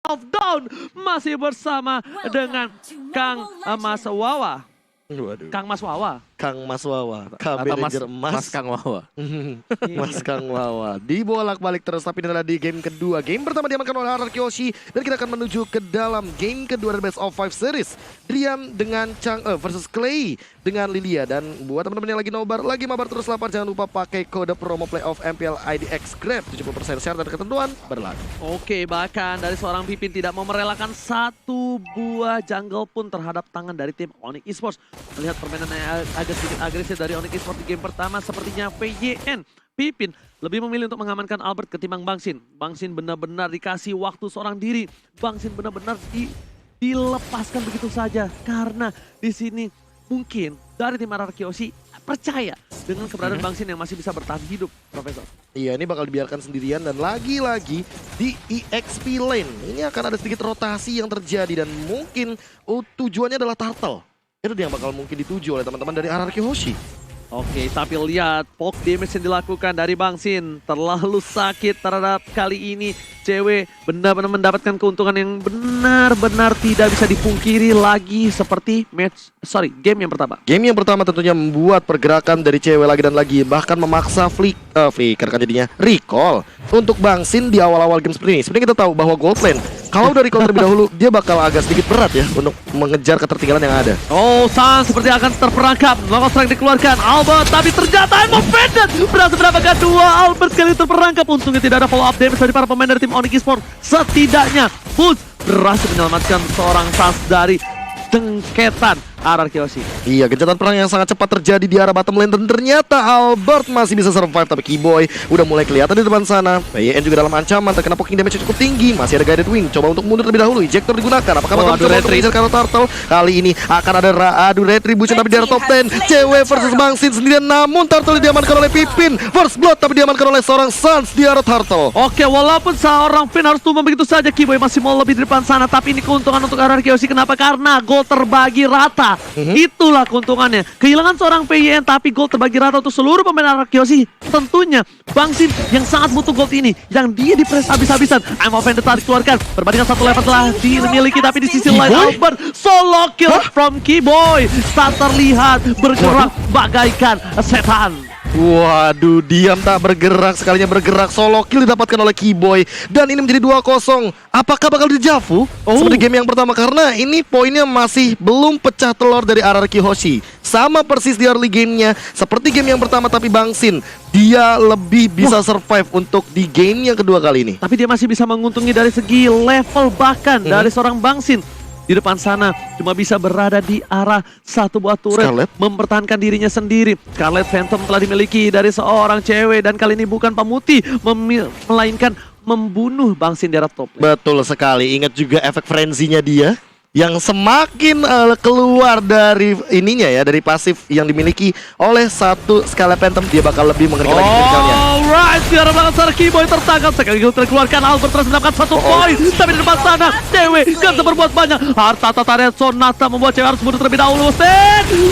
of Down masih bersama dengan Kang Mas Wawa. Waduh. Kang Mas Wawa. Kang Mas Wawa, KB Atau Ranger emas. Mas Kang Wawa. Mas Kang Wawa. Dibolak-balik terus, tapi ini adalah di game kedua. Game pertama diamankan oleh Harar Kyoshi. Dan kita akan menuju ke dalam game kedua dari Best of 5 Series. Drian dengan Chang'e versus Clay dengan Lilia. Dan buat teman-teman yang lagi nobar, lagi mabar terus lapar, jangan lupa pakai kode promo playoff MPL IDX Grab. 70% syarat dan ketentuan berlaku. Oke, bahkan dari seorang Pipin tidak mau merelakan satu buah jungle pun terhadap tangan dari tim Onyx Esports. Melihat permainan yang agak sedikit agresif dari Onyx Esports di game pertama, sepertinya VJN Pipin lebih memilih untuk mengamankan Albert ketimbang Bangsin. Bangsin benar-benar dikasih waktu seorang diri. Bangsin benar-benar dilepaskan begitu saja. Karena di sini mungkin dari tim Harar Kyoshi percaya dengan keberadaan Bangsin yang masih bisa bertahan hidup, Profesor. Iya, ini bakal dibiarkan sendirian dan lagi-lagi di EXP lane. Ini akan ada sedikit rotasi yang terjadi dan mungkin tujuannya adalah turtle. Itu yang bakal mungkin dituju oleh teman-teman dari Harar Kyoshi. Oke, tapi lihat poke damage yang dilakukan dari Bangsin terlalu sakit terhadap kali ini. Cewek benar-benar mendapatkan keuntungan yang benar-benar tidak bisa dipungkiri lagi seperti game yang pertama. Game yang pertama tentunya membuat pergerakan dari cewek lagi dan lagi, bahkan memaksa flicker kan jadinya recall untuk Bangsin di awal-awal game seperti ini. Sebenarnya kita tahu bahwa gold lane kalau udah recall terlebih dahulu dia bakal agak sedikit berat ya untuk mengejar ketertinggalan yang ada. Oh, Sans seperti akan terperangkap. Logo strike dikeluarkan Albert, tapi ternyata Emma Pendant berhasil mendapatkan dua. Albert sekali terperangkap. Untungnya tidak ada follow up damage dari para pemain dari tim Onyx Esports. Setidaknya Fuz berhasil menyelamatkan seorang Sans dari dengketan Harar Kyoshi. Iya, gencatan perang yang sangat cepat terjadi di arah bottom lane dan ternyata Albert masih bisa survive, tapi Keyboy udah mulai kelihatan di depan sana. PYN juga dalam ancaman, terkena poking damage cukup tinggi. Masih ada guided wing, coba untuk mundur terlebih dahulu. Ejector digunakan, apakah bakal mencoba untuk mengejar Karo Turtle? Kali ini akan ada adu retribution tapi di arah top 10. Cewek versus Bangsin sendirian, namun Turtle diamankan oleh Pipin. First blood tapi diamankan oleh seorang Sans di arah Turtle. Oke, walaupun seorang Finn harus tumbang begitu saja, Keyboy masih mau lebih di depan sana, tapi ini keuntungan untuk Harar Kyoshi. Kenapa? Karena gol terbagi rata. Itulah keuntungannya. Kehilangan seorang PYN tapi gol terbagi rata untuk seluruh pemain Harar Kyoshi. Tentunya Bangsin yang sangat butuh gold ini, yang dia dipress habis-habisan. I'm offended tadi dikeluarkan. Perbandingan satu level telah dimiliki, tapi di sisi lain Albert solo kill from Keyboy. Tak terlihat bergerak bagaikan setan. Waduh, diam tak bergerak, sekalinya bergerak. Solo kill didapatkan oleh Keyboy. Dan ini menjadi 2-0. Apakah bakal dijavu? Seperti game yang pertama, karena ini poinnya masih belum pecah telur dari Harar Kyoshi. Sama persis di early gamenya, seperti game yang pertama, tapi Bangsin dia lebih bisa survive untuk di game yang kedua kali ini. Tapi dia masih bisa menguntungi dari segi level bahkan dari seorang Bangsin. Di depan sana cuma bisa berada di arah satu buah turret, Scarlet mempertahankan dirinya sendiri. Scarlet Phantom telah dimiliki dari seorang cewek dan kali ini bukan pemutih, melainkan membunuh Bangsin di arah top lane. Betul sekali, ingat juga efek frenzy-nya dia yang semakin keluar dari ininya ya, dari pasif yang dimiliki oleh satu Scarlet Phantom, dia bakal lebih mengerikan lagi kritikalnya. Alright, di arah belakang sana Keyboy tertangkap. Sekali lagi terkeluarkan, Albert terus mendapatkan satu poin. Tapi di depan sana, cewek gak bisa berbuat banyak. Harta Tataria Sonata membuat cewek harus mundur terlebih dahulu.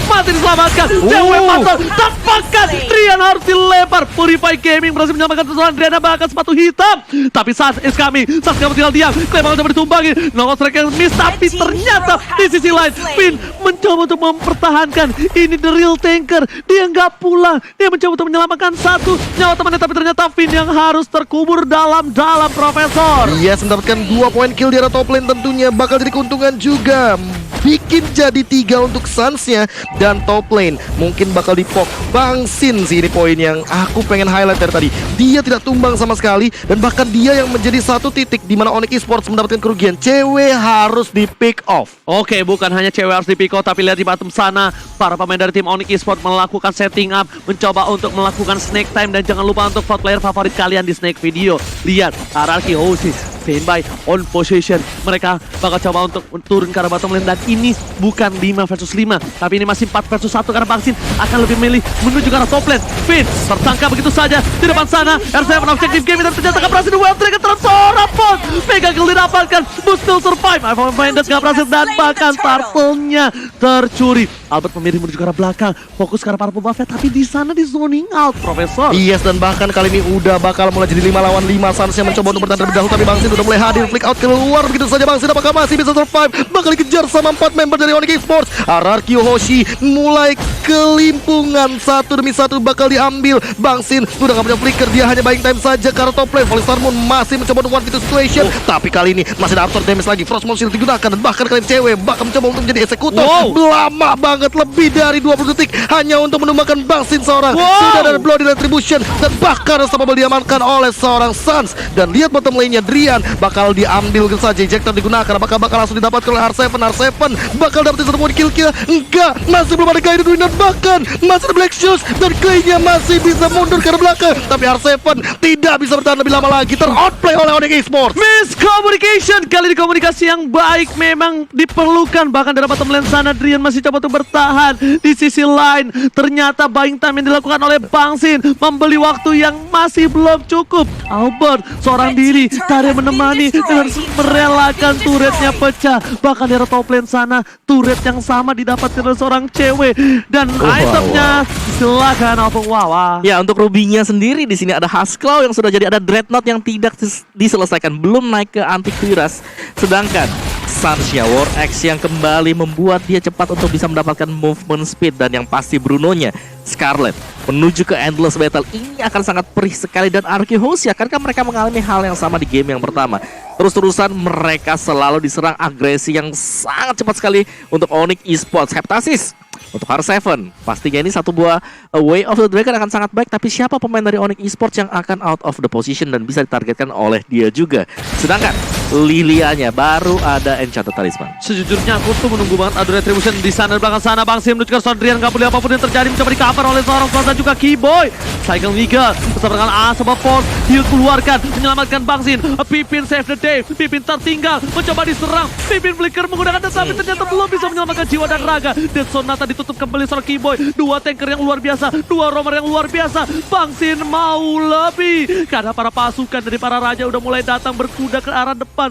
Mati diselamatkan, cewek patah, dapatkan. Drian harus dilempar. Purify Gaming berhasil menyelamatkan seorang Drian bahkan sepatu hitam. Tapi Sans is coming, Sans kamu tinggal diam. Klaim bakal coba ditumbangi. Nongol strike yang miss, tapi ternyata di sisi lain Finn mencoba untuk mempertahankan. Ini the real tanker, dia nggak pulang, dia mencoba untuk menyelamatkan satu nyawa temannya, tapi ternyata Finn yang harus terkubur dalam Profesor. Yes, mendapatkan 2 poin kill di arah top lane, tentunya bakal jadi keuntungan juga. Bikin jadi 3 untuk Sans-nya, dan top lane mungkin bakal dipok Bangsin sih. Ini poin yang aku pengen highlight dari tadi. Dia tidak tumbang sama sekali, dan bahkan dia yang menjadi satu titik di mana Onyx Esports mendapatkan kerugian. Cewek harus di pick off. Oke, bukan hanya cewek harus di pick off, tapi lihat di bottom sana para pemain dari tim Onyx Esports melakukan setting up, mencoba untuk melakukan snake time, dan jangan lupa untuk vote player favorit kalian di snake video. Lihat Harar Kyoshi standby on position. Mereka bakal coba untuk turun ke arah bottom lane, dan ini bukan 5 versus 5, tapi ini masih 4 versus 1 karena Bangsin akan lebih memilih menuju ke arah top lane. Finn tertangkap begitu saja di depan sana. R7 objective game, dan ternyata gak berhasil. Well Dragon tersorot pun. Mega kill didapatkan, but still survive. iPhone Minders gak berhasil, dan bahkan turtle-nya tercuri. Albert memilih menuju ke arah belakang, fokus ke arah para pembuffnya, tapi di sana di zoning out, Profesor. Yes, dan bahkan kali ini udah bakal mulai jadi 5 lawan 5. Suns yang mencoba untuk bertahan terlebih dahulu, tapi Bangsin udah mulai hadir, flick out keluar begitu saja. Bangsin apakah masih bisa survive? Bakal dikejar sama 4 member dari Onyx Esports. RRQ Hoshi mulai kelimpungan, satu demi satu bakal diambil. Bangsin udah gak punya flicker, dia hanya buying time saja karena top lane. Volley Moon masih mencoba untuk one v2 situation, tapi kali ini masih ada absorb damage lagi. Frost Moon Shield digunakan, dan bahkan kalian cewek bakal mencoba untuk menjadi eksekutor. Lama banget, lebih dari 20 detik hanya untuk menumbangkan Bangsin seorang. Sudah ada Bloody Retribution, dan bahkan Unstoppable diamankan oleh seorang Suns. Dan lihat bottom lane-nya, Drian bakal diambil saja. Ejector digunakan, apakah bakal langsung didapatkan oleh R7? R7 bakal dapetin satu poin kill-nya? Enggak, masih belum ada Guided Wind, dan bahkan masih ada Black Shoes, dan Clay-nya masih bisa mundur ke arah belakang. Tapi R7 tidak bisa bertahan lebih lama lagi, ter-outplay oleh Onyx Esports. Miscommunication, kali ini komunikasi yang baik memang diperlukan. Bahkan dari bottom lane sana, Drian masih coba untuk bertahan. Di sisi lain, ternyata buying time yang dilakukan oleh Bangsin membeli waktu yang masih belum cukup. Albert seorang diri, Tari menemani dan harus merelakan turretnya pecah. Bahkan dari top lane sana, turret yang sama didapatkan oleh seorang cewek. Dan itemnya silakan Opung Wawa. Ya, untuk Ruby-nya sendiri di sini ada Husklaw yang sudah jadi, ada Dreadnought yang tidak diselesaikan, belum naik ke Antivirus. Sedangkan Suns-nya War X yang kembali membuat dia cepat untuk bisa mendapatkan movement speed, dan yang pasti Bruno-nya Scarlet menuju ke Endless Battle ini akan sangat perih sekali. Dan RQ Host ya, karena mereka mengalami hal yang sama di game yang pertama. Terus-terusan mereka selalu diserang agresi yang sangat cepat sekali untuk Onyx Esports. Heptasis untuk R7, pastinya ini satu buah Way of the Dragon akan sangat baik, tapi siapa pemain dari Onyx Esports yang akan out of the position dan bisa ditargetkan oleh dia juga. Sedangkan Lilia-nya baru ada Enchanted Talisman. Sejujurnya aku tuh menunggu banget ada Retribution di sana, di belakang sana. Bangsin menuju ke Sondrian, gak boleh apapun yang terjadi, mencoba di cover oleh seorang Swans dan juga Keyboy. Cycle Mika bersama dengan A sebab Force, heal keluarkan, menyelamatkan Bangsin. Pipin save the day, Pipin tertinggal, mencoba diserang. Pipin flicker menggunakan tapi ternyata belum bisa menyelamatkan jiwa dan raga. Dan Sonata ditutup kembali seorang Keyboy. Dua tanker yang luar biasa, dua roamer yang luar biasa. Bangsin mau lebih karena para pasukan dari para raja udah mulai datang berkuda ke arah depan.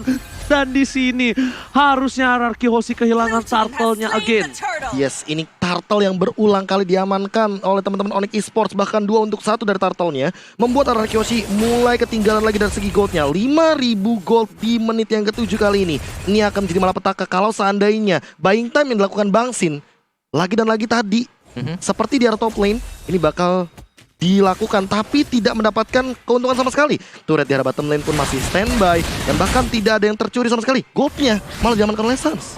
Dan di sini harusnya RRQ Hoshi kehilangan turtle-nya again. Yes, ini turtle yang berulang kali diamankan oleh teman-teman Onyx Esports. Bahkan 2 untuk 1 dari turtle-nya membuat RRQ Hoshi mulai ketinggalan lagi dari segi gold-nya. 5.000 gold di menit yang ke-7 kali ini. Ini akan menjadi malapetaka kalau seandainya buying time yang dilakukan Bangsin lagi dan lagi tadi seperti di area top lane ini bakal dilakukan, tapi tidak mendapatkan keuntungan sama sekali. Turret di arah bottom lane pun masih standby, dan bahkan tidak ada yang tercuri sama sekali. Goldnya malah diamankan oleh Suns.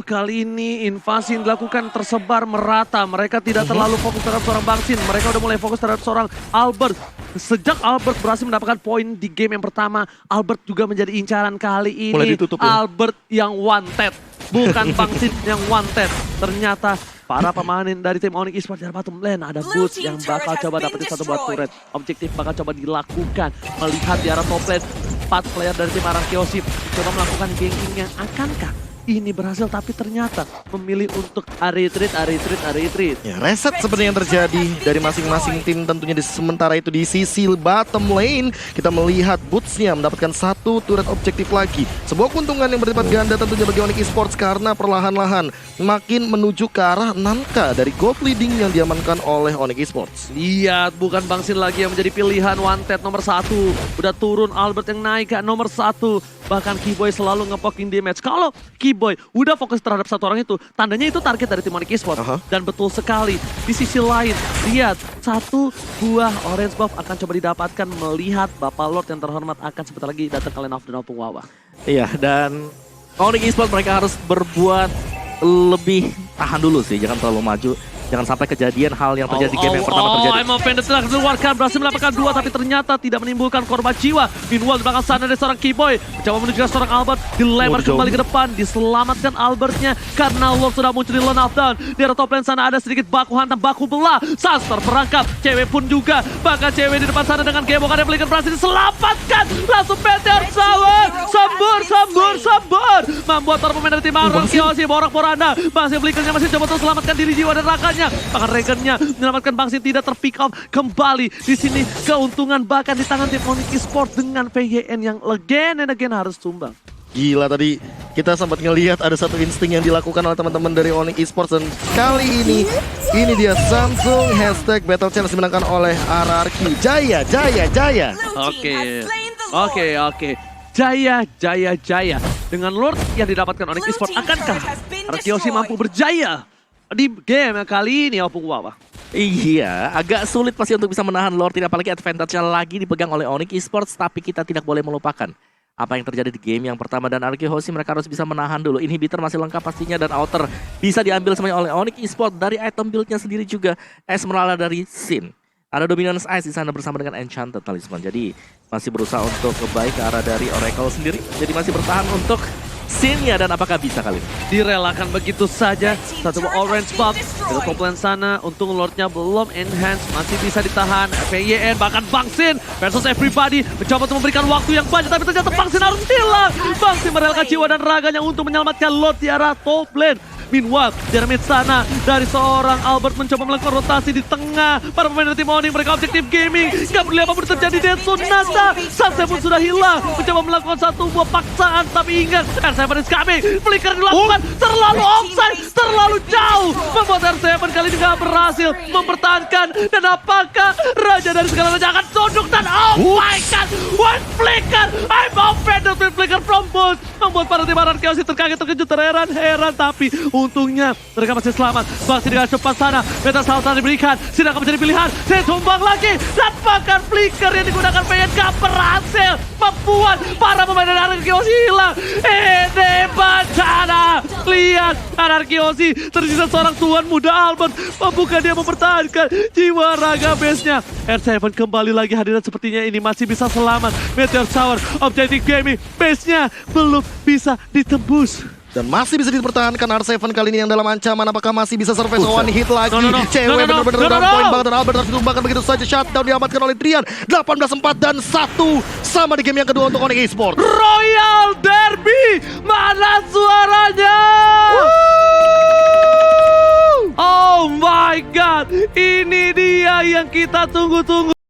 Kali ini invasi yang dilakukan tersebar merata. Mereka tidak terlalu fokus terhadap seorang Bangsin. Mereka udah mulai fokus terhadap seorang Albert. Sejak Albert berhasil mendapatkan poin di game yang pertama, Albert juga menjadi incaran kali ini. Mulai ditutup ya? Albert yang wanted, bukan Bangsin yang wanted. Ternyata para pemain dari tim Onyx Esports dari bottom lane ada Boots yang bakal coba dapetin satu buat turret. Objektif bakal coba dilakukan. Melihat di arah top lane, 4 player dari tim RRQ Hoshi coba melakukan ganking yang akankah ini berhasil, tapi ternyata memilih untuk retreat. Ya, reset seperti yang terjadi dari masing-masing tim tentunya. Di sementara itu di sisi bottom lane kita melihat Boots-nya mendapatkan 1 turret objektif lagi. Sebuah keuntungan yang berlipat ganda tentunya bagi Onyx Esports karena perlahan-lahan makin menuju ke arah Nanka dari gold leading yang diamankan oleh Onyx Esports. Lihat, bukan Bangsin lagi yang menjadi pilihan wanted nomor 1. Udah turun Albert yang naik ke nomor 1. Bahkan Keyboy selalu ngepoking damage. Kalau Keyboy udah fokus terhadap satu orang itu, tandanya itu target dari tim Onyx Esports. Dan betul sekali, di sisi lain, lihat, 1 buah orange buff akan coba didapatkan melihat Bapak Lord yang terhormat akan sebentar lagi datang ke lane of the Opung Wawa. Iya, dan Onyx Esports mereka harus berbuat lebih tahan dulu sih, jangan terlalu maju. Jangan sampai kejadian hal yang terjadi di game yang pertama terjadi. Emang Vendor telah keluarkan, berhasil mendapatkan 2 tapi ternyata tidak menimbulkan korban jiwa. Meanwhile di belakang sana ada seorang Keyboy mencoba menuju ke seorang Albert, dilempar kembali ke depan, diselamatkan Albertnya karena Lord sudah muncul di lane of down. Di arah top lane sana ada sedikit baku hantam, baku belah. Suns terperangkap, cewek pun juga. Bahkan cewek di depan sana dengan Gebokan yang belikan berhasil diselamatkan. Langsung Meteor Shower, sembur. Membuat para pemain dari tim RRQ Hoshi borak-poranda. Masih belikannya masih coba terus selamatkan diri jiwa dan rakanya. Bahkan Regennya menyelamatkan Bangsin tidak terpick off kembali. Di sini keuntungan bahkan di tangan tim Onyx Esports dengan PYN yang again and again harus tumbang. Gila, tadi kita sempat ngelihat ada satu insting yang dilakukan oleh teman-teman dari Onyx Esports, dan kali ini dia Samsung hashtag Battle Challenge dimenangkan oleh RRQ. Jaya, jaya, jaya. Oke. Jaya. Dengan Lord yang didapatkan Onyx Esports, akankah Arkeoshi mampu berjaya di game kali ini, Opung Wawa? Iya, agak sulit pasti untuk bisa menahan Lord, apalagi advantage-nya lagi dipegang oleh Onyx Esports. Tapi kita tidak boleh melupakan apa yang terjadi di game yang pertama, dan Arkeoshi mereka harus bisa menahan dulu. Inhibitor masih lengkap pastinya, dan Outer bisa diambil semuanya oleh Onyx Esports. Dari item build-nya sendiri juga Esmeralda dari Sin. Ada Dominance Ice di sana bersama dengan Enchanted Talisman. Jadi masih berusaha untuk kebaik ke arah dari Oracle sendiri. Jadi masih bertahan untuk Sin-nya, dan apakah bisa kali ini? Direlakan begitu saja. Satu orange buff ke top lane sana. Untung Lordnya belum enhance, masih bisa ditahan. FYN bahkan Bang Sin versus everybody mencoba untuk memberikan waktu yang banyak, tapi ternyata Bang Sin harus hilang. Bang Sin merelakan jiwa dan raganya untuk menyelamatkan Lord di arah top lane. Meanwhile, di arah mid sana, dari seorang Albert mencoba melakukan rotasi di tengah. Para pemain dari tim Onyx mereka objektif gaming. Gak peduli apapun terjadi, Denso Nasa. Sunset pun sudah hilang. Mencoba melakukan satu buah paksaan, tapi ingat, R7 is coming. Flicker dilakukan, terlalu offside, terlalu jauh. Membuat R7 kali ini gak berhasil mempertahankan. Dan apakah Raja dari segala raja akan tunduk, dan oh my god, one flicker. I'm offended with flicker from both. Membuat para tim Arkeoshi terkaget, terkejut, terheran-heran. Tapi untungnya mereka masih selamat. Bangsi dengan cepat sana, Meta Salsa diberikan, Sin akan menjadi pilihan. Sin tumbang lagi, dan bahkan flicker yang digunakan PN gak berhasil membuat para pemain dari Arkeoshi hilang. Ini bencana. Lihat, Arkeoshi tersisa seorang tuan muda Albert. Bukan dia mempertahankan jiwa raga base-nya. R7 kembali lagi hadirnya, sepertinya ini masih bisa selamat. Meteor Shower, Objective Gaming, base-nya belum bisa ditembus. Dan masih bisa dipertahankan R7 kali ini yang dalam ancaman. Apakah masih bisa survive one hit lagi? Cewek benar-benar down point banget, dan Albert harus ditumbangkan begitu saja. Shutdown diamankan oleh Trian. 18-4 dan 1 sama di game yang kedua untuk Onyx Esports. Royal Derby, mana suaranya? Oh my god, ini dia yang kita tunggu-tunggu.